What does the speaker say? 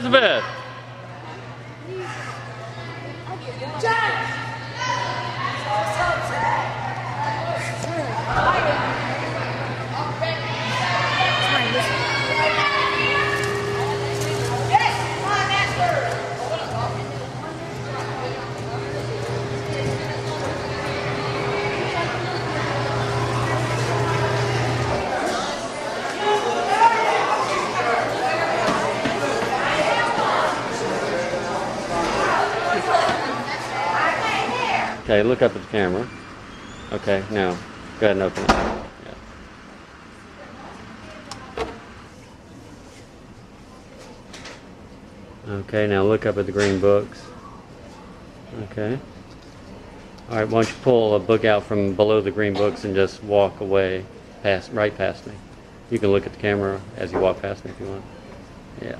Elizabeth. Okay, look up at the camera. Okay, now go ahead and open it. Yeah. Okay, now look up at the green books. Okay. All right, why don't you pull a book out from below the green books and just walk away, right past me. You can look at the camera as you walk past me if you want. Yeah.